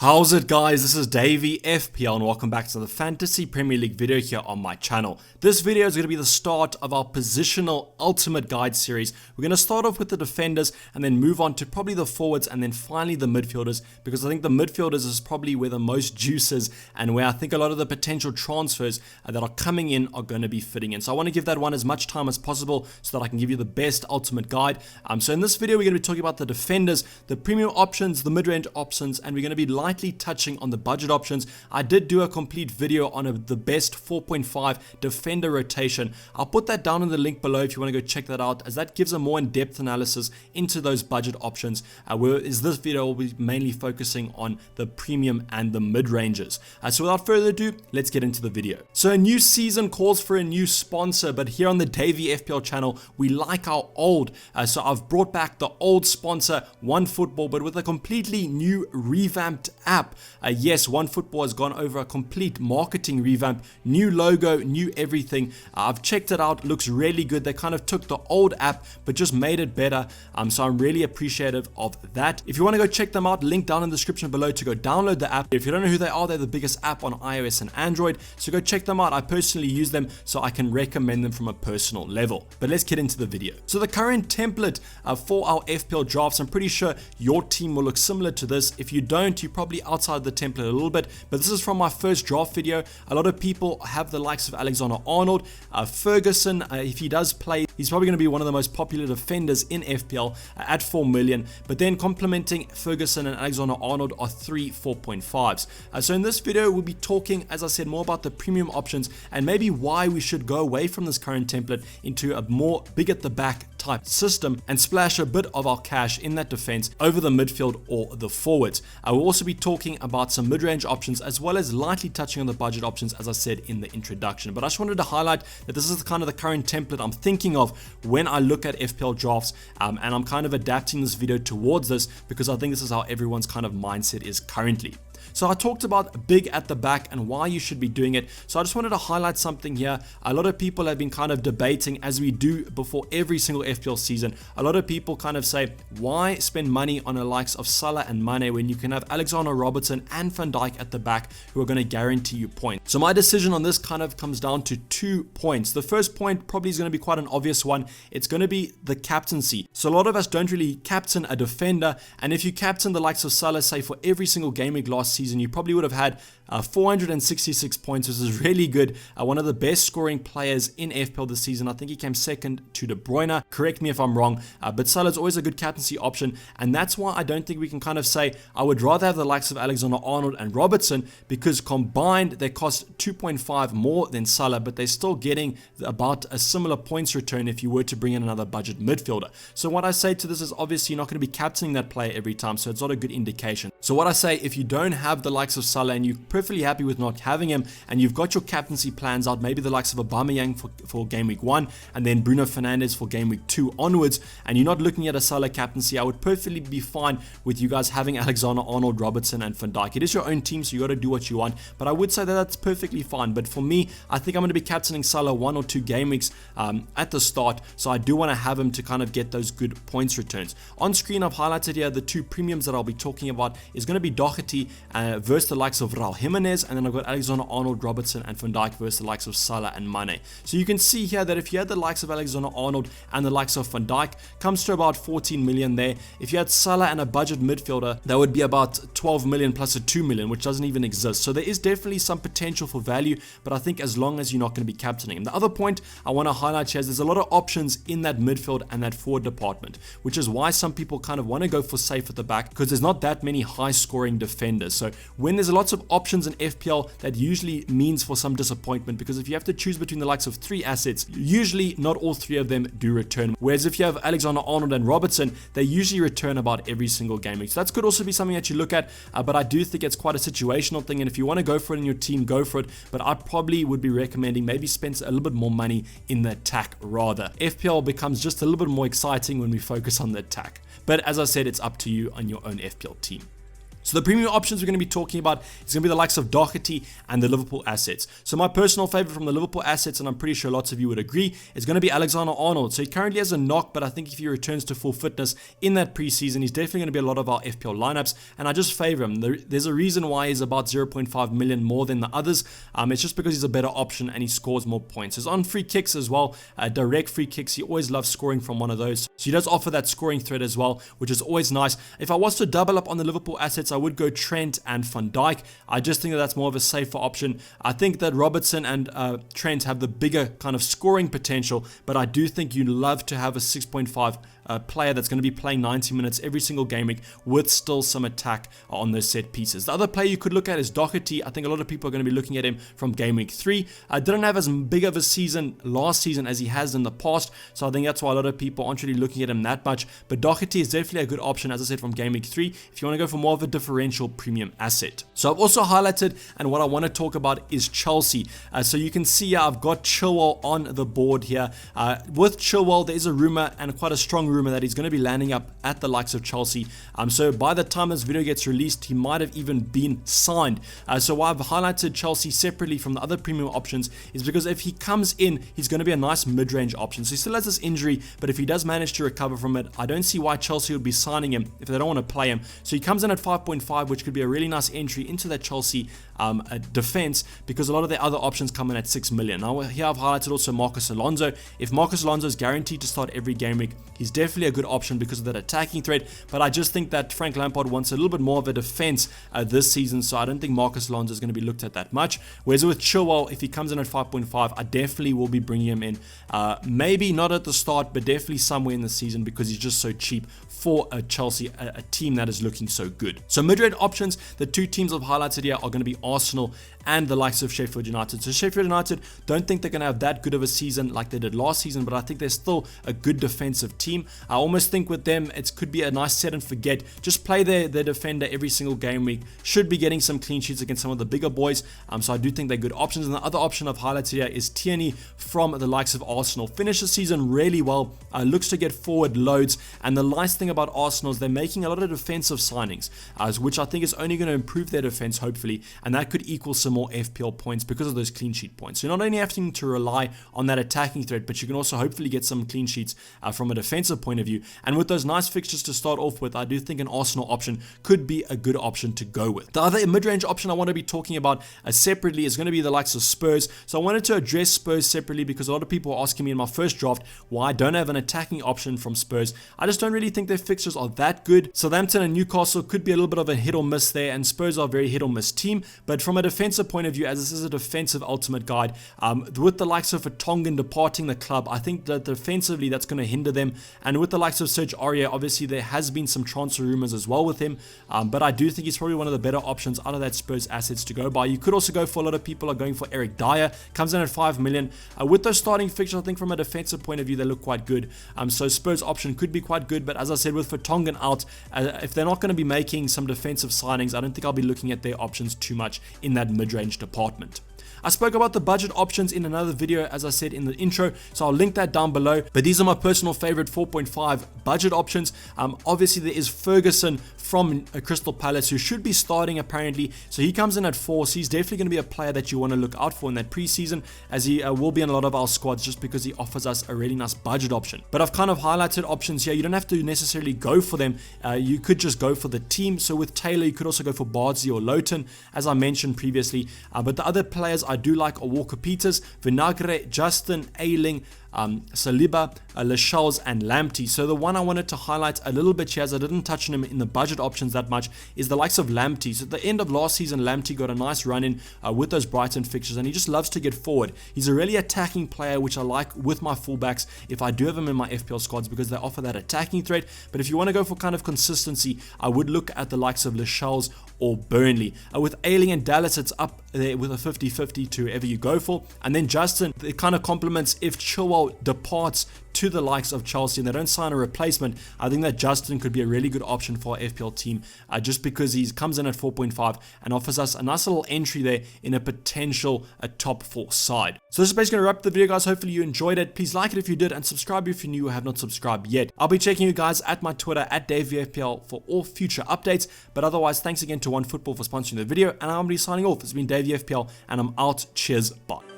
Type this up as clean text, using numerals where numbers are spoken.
How's it guys, this is Dayvy FPL and welcome back to the Fantasy Premier League video here on my channel. This video is going to be the start of our positional ultimate guide series. We're going to start off with the defenders and then move on to probably the forwards and then finally the midfielders, because I think the midfielders is probably where the most juice is and where I think a lot of the potential transfers that are coming in are going to be fitting in. So I want to give that one as much time as possible so that I can give you the best ultimate guide. So in this video we're going to be talking about the defenders, the premium options, the mid-range options, and we're going to be lightly touching on the budget options. I did do a complete video on the best 4.5 defender rotation. I'll put that down in the link below if you want to go check that out, as that gives a more in-depth analysis into those budget options, whereas this video will be mainly focusing on the premium and the mid-ranges. So without further ado, let's get into the video. So a new season calls for a new sponsor, but here on the Dayvy FPL channel, we like our old. So I've brought back the old sponsor, OneFootball, but with a completely new revamped app. Yes, OneFootball has gone over a complete marketing revamp, new logo, new everything. I've checked it out, looks really good. They kind of took the old app but just made it better. So I'm really appreciative of that. If you want to go check them out, link down in the description below to go download the app. If you don't know who they are, they're the biggest app on iOS and Android, so go check them out. I personally use them, so I can recommend them from a personal level. But let's get into the video. So the current template for our FPL drafts, I'm pretty sure your team will look similar to this. If you don't, you're probably outside the template a little bit, but this is from my first draft video. A lot of people have the likes of Alexander-Arnold, Ferguson. If he does play, he's probably going to be one of the most popular defenders in FPL at 4 million, but then complementing Ferguson and Alexander-Arnold are 3 4.5s. So in this video we'll be talking, as I said, more about the premium options and maybe why we should go away from this current template into a more big at the back type system and splash a bit of our cash in that defense over the midfield or the forwards. I will also be talking about some mid-range options as well as lightly touching on the budget options, as I said in the introduction. But I just wanted to highlight that this is kind of the current template I'm thinking of when I look at FPL drafts, and I'm kind of adapting this video towards this because I think this is how everyone's kind of mindset is currently. So I talked about big at the back and why you should be doing it. So I just wanted to highlight something here. A lot of people have been kind of debating, as we do before every single FPL season. A lot of people kind of say, why spend money on the likes of Salah and Mane when you can have Alexander-Robertson and Van Dijk at the back who are going to guarantee you points? So my decision on this kind of comes down to 2 points. The first point probably is going to be quite an obvious one. It's going to be the captaincy. So a lot of us don't really captain a defender, and if you captain the likes of Salah, say for every single game week last season, you probably would have had 466 points, which is really good. One of the best scoring players in FPL this season. I think he came second to De Bruyne. Correct me if I'm wrong, but Salah is always a good captaincy option, and that's why I don't think we can kind of say I would rather have the likes of Alexander-Arnold and Robertson, because combined they cost 2.5 more than Salah, but they're still getting about a similar points return if you were to bring in another budget midfielder. So what I say to this is, obviously you're not going to be captaining that player every time, so it's not a good indication. So what I say, if you don't have the likes of Salah and you're perfectly happy with not having him, and you've got your captaincy plans out, maybe the likes of Aubameyang for game week 1 and then Bruno Fernandes for game week 2 onwards, and you're not looking at a Salah captaincy, I would perfectly be fine with you guys having Alexander-Arnold, Robertson and Van Dijk. It is your own team, so you got to do what you want, but I would say that that's perfectly fine. But for me, I think I'm going to be captaining Salah 1 or 2 game weeks at the start, so I do want to have him to kind of get those good points returns. On screen I've highlighted here the 2 premiums that I'll be talking about is going to be Doherty versus the likes of Raul Jimenez, and then I've got Alexander-Arnold, Robertson and Van Dijk versus the likes of Salah and Mane. So you can see here that if you had the likes of Alexander-Arnold and the likes of Van Dijk, comes to about 14 million there. If you had Salah and a budget midfielder, that would be about 12 million plus a 2 million, which doesn't even exist. So there is definitely some potential for value, but I think as long as you're not going to be captaining him. The other point I want to highlight here is there's a lot of options in that midfield and that forward department, which is why some people kind of want to go for safe at the back, because there's not that many high scoring defenders. So when there's lots of options in FPL, that usually means for some disappointment, because if you have to choose between the likes of 3 assets, usually not all 3 of them do return. Whereas if you have Alexander-Arnold and Robertson, they usually return about every single game week. So that could also be something that you look at, but I do think it's quite a situational thing, and if you want to go for it in your team, go for it, but I probably would be recommending maybe spend a little bit more money in the attack rather. FPL becomes just a little bit more exciting when we focus on the attack. But as I said, it's up to you on your own FPL team. So the premium options we're going to be talking about is going to be the likes of Doherty and the Liverpool assets. So my personal favorite from the Liverpool assets, and I'm pretty sure lots of you would agree, is going to be Alexander-Arnold. So he currently has a knock, but I think if he returns to full fitness in that preseason, he's definitely going to be a lot of our FPL lineups, and I just favor him. There's a reason why he's about 0.5 million more than the others. It's just because he's a better option and he scores more points. He's on free kicks as well, direct free kicks. He always loves scoring from one of those. So he does offer that scoring threat as well, which is always nice. If I was to double up on the Liverpool assets, I would go Trent and Van Dijk. I just think that that's more of a safer option. I think that Robertson and Trent have the bigger kind of scoring potential, but I do think you love to have a 6.5 player that's going to be playing 90 minutes every single game week with still some attack on those set pieces. The other player you could look at is Doherty. I think a lot of people are going to be looking at him from game week 3. Didn't have as big of a season last season as he has in the past, so I think that's why a lot of people aren't really looking at him that much. But Doherty is definitely a good option, as I said, from game week 3 if you want to go for more of a differential premium asset. So I've also highlighted, and what I want to talk about is Chelsea. So you can see I've got Chilwell on the board here. With Chilwell, there is a rumor, and quite a strong rumor, that he's going to be landing up at the likes of Chelsea. So by the time this video gets released, he might have even been signed. So why I've highlighted Chelsea separately from the other premium options is because if he comes in, he's going to be a nice mid-range option. So he still has this injury, but if he does manage to recover from it, I don't see why Chelsea would be signing him if they don't want to play him. So he comes in at 5.5, which could be a really nice entry into that Chelsea defense, because a lot of their other options come in at 6 million. Now here I've highlighted also Marcos Alonso. If Marcos Alonso is guaranteed to start every game week, he's definitely a good option because of that attacking threat, but I just think that Frank Lampard wants a little bit more of a defense this season, so I don't think Marcos Alonso is going to be looked at that much. Whereas with Chilwell, if he comes in at 5.5, I definitely will be bringing him in. Maybe not at the start, but definitely somewhere in the season because he's just so cheap for a Chelsea, a team that is looking so good. So mid-range options, the two teams I've highlighted here are going to be Arsenal and the likes of Sheffield United. So Sheffield United, don't think they're going to have that good of a season like they did last season, but I think they're still a good defensive team. I almost think with them, it could be a nice set and forget. Just play their defender every single game week. Should be getting some clean sheets against some of the bigger boys. So I do think they're good options. And the other option I've highlighted here is Tierney from the likes of Arsenal. Finished the season really well. Looks to get forward loads. And the nice thing about Arsenal is they're making a lot of defensive signings, which I think is only going to improve their defense, hopefully. And that could equal some more FPL points because of those clean sheet points. So you're not only having to rely on that attacking threat, but you can also hopefully get some clean sheets from a defensive point of view. And with those nice fixtures to start off with, I do think an Arsenal option could be a good option to go with. The other mid-range option I want to be talking about separately is going to be the likes of Spurs. So I wanted to address Spurs separately because a lot of people are asking me in my first draft why I don't have an attacking option from Spurs. I just don't really think their fixtures are that good. Southampton and Newcastle could be a little bit of a hit or miss there, and Spurs are a very hit or miss team. But from a defensive point of view, as this is a defensive ultimate guide, with the likes of Vertonghen departing the club, I think that defensively that's going to hinder them. And with the likes of Serge Aurier, obviously there has been some transfer rumors as well with him, but I do think he's probably one of the better options out of that Spurs assets to go by. You could also go for, a lot of people are going for Eric Dyer, comes in at 5 million. With those starting fixtures, I think from a defensive point of view, they look quite good. So Spurs option could be quite good, but as I said, with Vertonghen out, if they're not going to be making some defensive signings, I don't think I'll be looking at their options too much in that mid-range department. I spoke about the budget options in another video, as I said in the intro, so I'll link that down below. But these are my personal favorite 4.5 budget options. Obviously, there is Ferguson from Crystal Palace, who should be starting apparently. So he comes in at 4, so he's definitely going to be a player that you want to look out for in that preseason, as he will be in a lot of our squads just because he offers us a really nice budget option. But I've kind of highlighted options here. You don't have to necessarily go for them. You could just go for the team. So with Taylor, you could also go for Bardsley or Lowton, as I mentioned previously. But the other players I do like are Walker Peters, Vinagre, Justin, Ayling, Saliba, Lascelles and Lamptey. So the one I wanted to highlight a little bit here, as I didn't touch on him in the budget options that much, is the likes of Lamptey. So at the end of last season, Lamptey got a nice run in with those Brighton fixtures, and he just loves to get forward. He's a really attacking player, which I like with my fullbacks if I do have him in my FPL squads, because they offer that attacking threat. But if you want to go for kind of consistency, I would look at the likes of Lascelles or Burnley. With Ayling and Dallas, it's up there with a 50-50 to whoever you go for. And then Justin, it kind of complements if Chilwell departs to the likes of Chelsea and they don't sign a replacement. I think that Justin could be a really good option for our FPL team, just because he comes in at 4.5 and offers us a nice little entry there in a potential top 4 side. So this is basically going to wrap up the video, guys. Hopefully you enjoyed it. Please like it if you did, and subscribe if you're new or have not subscribed yet. I'll be checking you guys at my Twitter at Dayvy FPL for all future updates. But otherwise, thanks again to OneFootball for sponsoring the video, and I'm going to be signing off. It's been Dayvy FPL, and I'm out. Cheers, bye.